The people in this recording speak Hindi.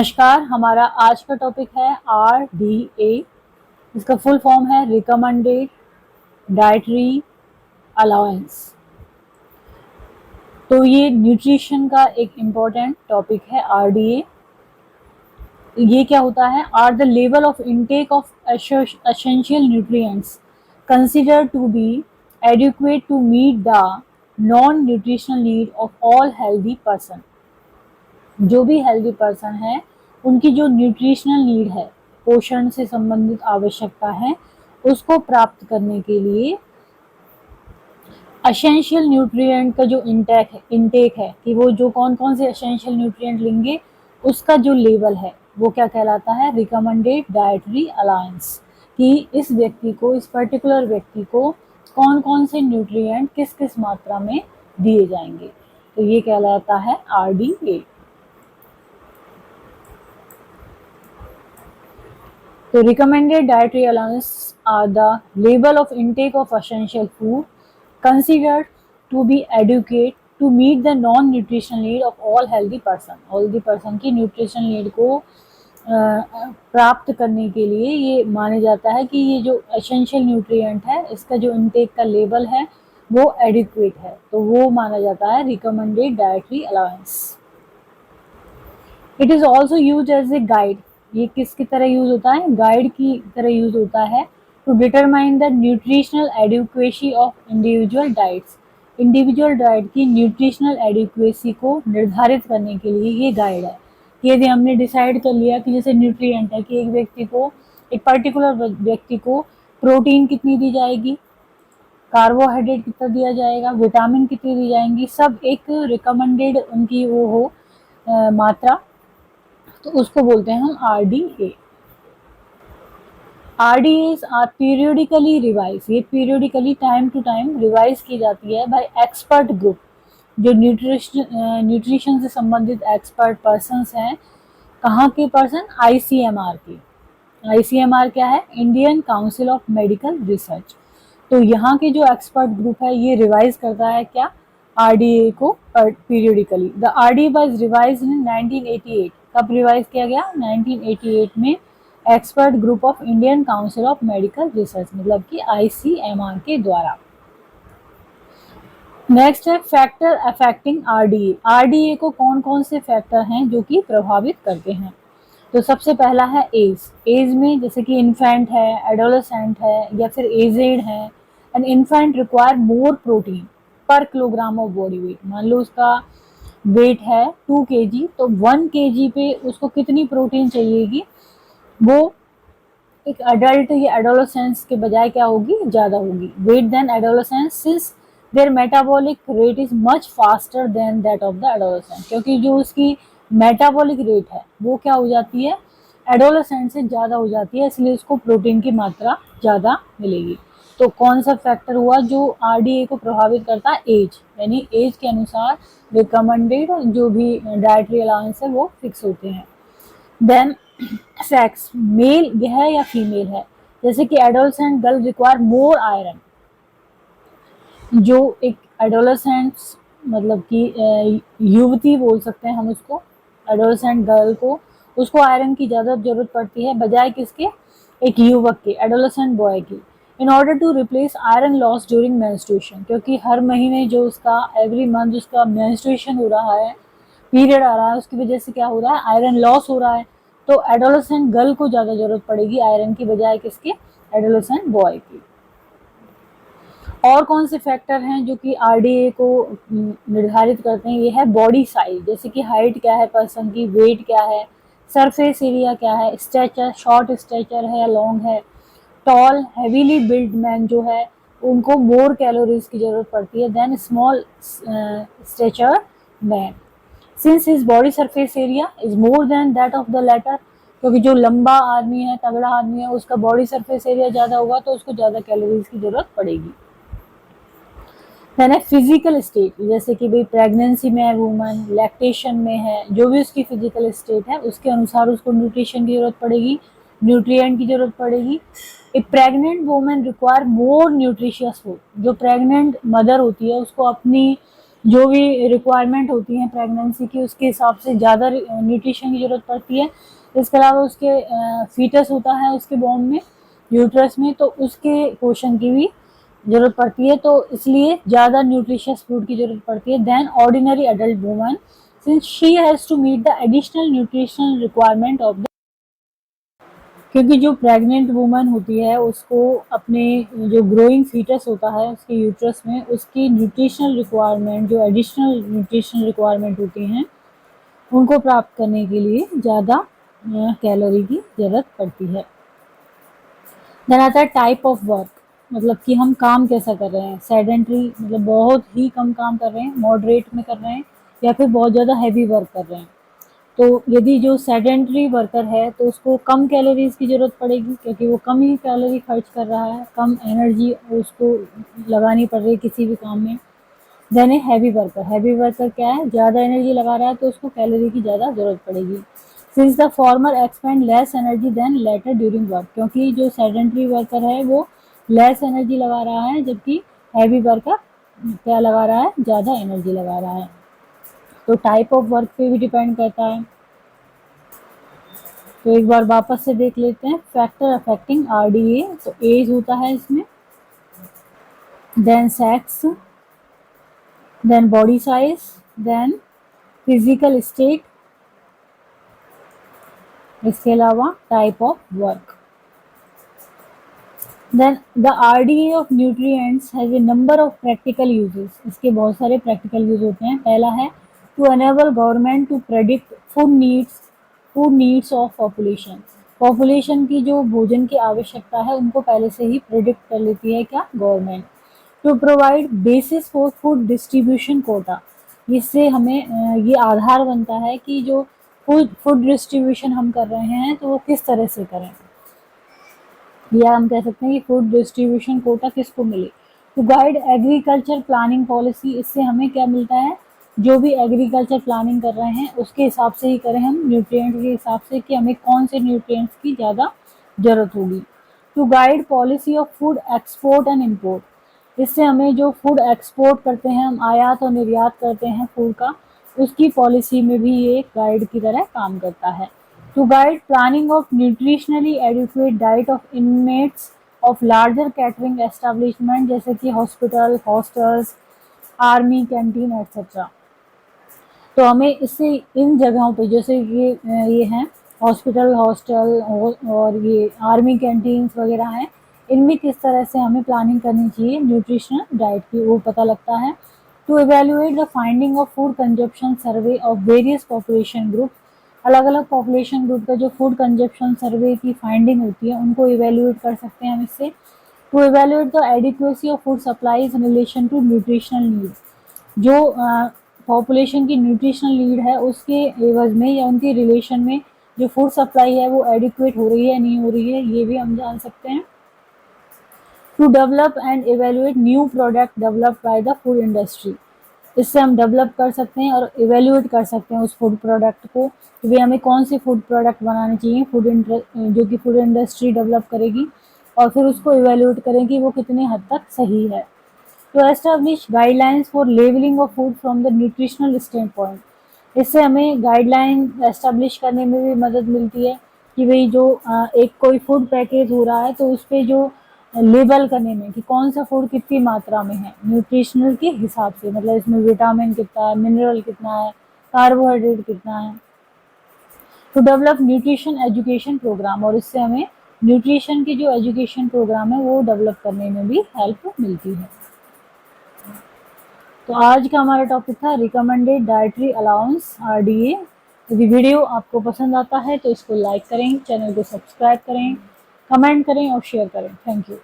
नमस्कार। हमारा आज का टॉपिक है RDA। इसका फुल फॉर्म है रिकमेंडेड डाइटरी अलाउंस। तो ये न्यूट्रिशन का एक इम्पॉर्टेंट टॉपिक है RDA। ये क्या होता है? Are the level of intake of essential nutrients consider to be adequate to meet the non nutritional need of all healthy person. जो भी हेल्दी पर्सन है उनकी जो न्यूट्रिशनल नीड है, पोषण से संबंधित आवश्यकता है, उसको प्राप्त करने के लिए एसेंशियल न्यूट्रिएंट का जो इनटेक है कि वो जो कौन कौन से एसेंशियल न्यूट्रिएंट लेंगे उसका जो लेवल है वो क्या कहलाता है? Recommended dietary allowance. कि इस व्यक्ति को, इस पर्टिकुलर व्यक्ति को कौन कौन से न्यूट्रिएंट किस किस मात्रा में दिए जाएंगे, तो ये कहलाता है RDA। The recommended dietary allowances are the level of intake of essential food considered to be adequate to meet the non-nutritional need of all healthy person। healthy person की nutritional need को प्राप्त करने के लिए ये माने जाता है कि ये जो essential nutrient है इसका जो intake का लेवल है वो adequate है, तो वो माना जाता है recommended dietary allowance। It is also used as a guide। ये किसकी तरह यूज होता है? गाइड की तरह यूज होता है। To determine the nutritional adequacy of individual diets. Individual diet की न्यूट्रिशनल एडिक्वेसी को निर्धारित करने के लिए ये गाइड है। यदि हमने डिसाइड कर लिया कि जैसे न्यूट्रिएंट है कि एक व्यक्ति को, एक पर्टिकुलर व्यक्ति को प्रोटीन कितनी दी जाएगी, कार्बोहाइड्रेट कितना दिया जाएगा, विटामिन कितनी दी जाएंगी, सब एक रिकमेंडेड उनकी वो हो मात्रा, तो उसको बोलते हैं हम RDA। RDAs are periodically revise. ये periodically time to time revise की जाती है बाय एक्सपर्ट ग्रुप। जो न्यूट्रिशन से संबंधित एक्सपर्ट पर्सन्स हैं, कहाँ के पर्सन? ICMR के। ICMR क्या है? Indian council of medical research. तो यहाँ के जो एक्सपर्ट ग्रुप है ये रिवाइज करता है क्या? RDA को periodically. The RDA was revise in 1988। कब रिवाइज किया गया? 1988 में expert group of Indian council of medical research, मतलब कि ICMR के द्वारा। नेक्स्ट है फैक्टर अफेक्टिंग RDA। RDA को कौन कौन से फैक्टर हैं जो कि प्रभावित करते हैं? तो सबसे पहला है एज। एज में जैसे कि इन्फेंट है, एडोलेसेंट है या फिर एजेड है। An infant require more protein पर किलोग्राम ऑफ बॉडी वेट। मान लो उसका वेट है 2 kg, तो 1 kg पे उसको कितनी प्रोटीन चाहिएगी? वो एक अडल्ट या एडोलेसेंस के बजाय क्या होगी? ज़्यादा होगी। Weight than adolescence since their metabolic rate is much faster than that of the adolescent. क्योंकि जो उसकी मेटाबॉलिक रेट है वो क्या हो जाती है? एडोलेसेंट से ज़्यादा हो जाती है, इसलिए उसको प्रोटीन की मात्रा ज़्यादा मिलेगी। तो कौन सा फैक्टर हुआ जो RDA को प्रभावित करता है? एज। यानी एज के अनुसार रिकमेंडेड जो भी डाइटरी अलाउंस है वो फिक्स होते हैं। देन सेक्स, मेल यह या फीमेल है। जैसे कि adolescent girl require more iron. जो एक एडोलेसेंट मतलब कि युवती बोल सकते हैं हम उसको, एडोलेसेंट गर्ल को, उसको आयरन की ज़्यादा जरूरत पड़ती है बजाय किसके? एक युवक के, एडोलेसेंट बॉय की। In order to replace iron loss during menstruation. क्योंकि हर महीने जो उसका एवरी मंथ उसका मेंस्ट्रुएशन हो रहा है, पीरियड आ रहा है, उसकी वजह से क्या हो रहा है? आयरन लॉस हो रहा है। तो एडोलेसेंट गर्ल को ज़्यादा जरूरत पड़ेगी आयरन की बजाय किसके? एडोलेसेंट बॉय की। और कौन से फैक्टर हैं जो कि RDA को निर्धारित करते हैं? ये है बॉडी साइज। जैसे कि हाइट क्या है पर्सन की, वेट क्या है, सरफेस एरिया क्या है, स्ट्रेचर, शॉर्ट स्ट्रेचर है या लॉन्ग है, टॉल हैवीली बिल्ड मैन जो है उनको मोर कैलोरीज की जरूरत पड़ती है than small stature man. Since his body surface area is more than that of the latter. क्योंकि जो लंबा आदमी है, तगड़ा आदमी है, उसका बॉडी सरफेस एरिया ज़्यादा होगा तो उसको ज़्यादा कैलोरीज की जरूरत पड़ेगी। है फिजिकल स्टेट, जैसे कि भाई प्रेगनेंसी में है वुमन, लैक्टेशन में है, जो भी उसकी फिजिकल स्टेट है उसके अनुसार उसको न्यूट्रिशन की जरूरत पड़ेगी, न्यूट्रिएंट की जरूरत पड़ेगी। A pregnant woman require more nutritious food. जो प्रेग्नेंट मदर होती है उसको अपनी जो भी रिक्वायरमेंट होती है प्रेगनेंसी की उसके हिसाब से ज़्यादा न्यूट्रिशन की ज़रूरत पड़ती है। इसके अलावा उसके फीटस होता है उसके बॉम में, यूट्रस में, तो उसके पोषण की भी ज़रूरत पड़ती है, तो इसलिए ज़्यादा न्यूट्रिशियस फूड की ज़रूरत पड़ती है than ordinary adult woman, since she has to meet the additional nutritional requirement of the, क्योंकि जो प्रेग्नेंट वुमन होती है उसको अपने जो ग्रोइंग फीटस होता है उसके यूट्रस में उसकी न्यूट्रिशनल रिक्वायरमेंट, जो एडिशनल न्यूट्रिशनल रिक्वायरमेंट होती हैं उनको प्राप्त करने के लिए ज़्यादा कैलोरी की ज़रूरत पड़ती है। देन आता है टाइप ऑफ वर्क, मतलब कि हम काम कैसा कर रहे हैं। सेडेंट्री मतलब बहुत ही कम काम कर रहे हैं, मॉडरेट में कर रहे हैं, या फिर बहुत ज़्यादा हैवी वर्क कर रहे हैं। तो यदि जो सेडेंट्री वर्कर है तो उसको कम कैलोरीज की ज़रूरत पड़ेगी, क्योंकि वो कम ही कैलोरी खर्च कर रहा है, कम एनर्जी उसको लगानी पड़ रही है किसी भी काम में। Than heavy worker, heavy worker क्या है, ज़्यादा एनर्जी लगा रहा है तो उसको कैलोरी की ज़्यादा ज़रूरत पड़ेगी। Since the former expend less energy than latter during work, क्योंकि जो सेडेंट्री वर्कर है वो लेस एनर्जी लगा रहा है, जबकि हैवी वर्कर क्या लगा रहा है, ज़्यादा एनर्जी लगा रहा है। तो टाइप ऑफ वर्क पे भी डिपेंड करता है। तो एक बार वापस से देख लेते हैं फैक्टर अफेक्टिंग आरडीए। तो एज होता है इसमें, then sex, then body size, then physical state, इसके अलावा type of work. Then the RDA of nutrients has a number of practical uses, इसके बहुत सारे प्रैक्टिकल यूज होते हैं। पहला है to enable government to predict food needs of population, population की जो भोजन की आवश्यकता है उनको पहले से ही प्रेडिक्ट कर लेती है क्या, government. To provide basis for food distribution quota, इससे हमें ये आधार बनता है कि जो फूड डिस्ट्रीब्यूशन हम कर रहे हैं तो वो किस तरह से करें, या हम कह सकते हैं कि फूड डिस्ट्रीब्यूशन कोटा किसको मिले। To guide agriculture planning policy, इससे हमें क्या मिलता है, जो भी एग्रीकल्चर प्लानिंग कर रहे हैं उसके हिसाब से ही करें हम, न्यूट्रिएंट के हिसाब से कि हमें कौन से न्यूट्रिएंट्स की ज़्यादा ज़रूरत होगी। To guide policy of food export and import, इससे हमें जो फूड एक्सपोर्ट करते हैं, हम आयात और निर्यात करते हैं फूड का, उसकी पॉलिसी में भी ये गाइड की तरह काम करता है। To guide planning of nutritionally adequate diet of inmates of larger catering establishment, जैसे कि hospital, hostels, army canteen etcetera. तो हमें इससे इन जगहों पे, जैसे ये हैं हॉस्पिटल, हॉस्टल और ये आर्मी कैंटीन्स वगैरह हैं, इनमें किस तरह से हमें प्लानिंग करनी चाहिए न्यूट्रिशनल डाइट की, वो पता लगता है। To evaluate the finding of food consumption survey of various population group, अलग अलग पॉपुलेशन ग्रुप का जो फूड कंजप्शन सर्वे की फाइंडिंग होती है उनको इवेल्युएट कर सकते हैं हम इससे। To evaluate the adequacy of food supplies in relation to nutritional need, जो पॉपुलेशन की न्यूट्रिशनल नीड है उसके एवज में या उनके रिलेशन में जो फूड सप्लाई है वो एडिक्वेट हो रही है नहीं हो रही है, ये भी हम जान सकते हैं। To develop and evaluate new product developed by the food industry, इससे हम डेवलप कर सकते हैं और इवेल्युएट कर सकते हैं उस फूड प्रोडक्ट को कि भाई हमें कौन से फूड प्रोडक्ट बनाने चाहिए, जो कि फूड इंडस्ट्री डेवलप करेगी, और फिर उसको इवेल्युएट करें कि वो कितने हद तक सही है। To establish guidelines for labelling of food from the nutritional standpoint, इससे हमें गाइडलाइन एस्टैब्लिश करने में भी मदद मिलती है कि भाई जो एक कोई फूड पैकेज हो रहा है तो उस पर जो लेबल करने में कि कौन सा फूड कितनी मात्रा में है न्यूट्रिशनल के हिसाब से, मतलब इसमें विटामिन कितना है, मिनरल कितना है, कार्बोहाइड्रेट कितना है। To develop nutrition education programme, और इससे हमें न्यूट्रिशन की जो एजुकेशन प्रोग्राम है वो डेवलप करने में भी हेल्प मिलती है। तो आज का हमारा टॉपिक था रिकमेंडेड डाइटरी अलाउंस आरडीए। यदि वीडियो आपको पसंद आता है तो इसको लाइक करें, चैनल को सब्सक्राइब करें, कमेंट करें और शेयर करें। Thank you.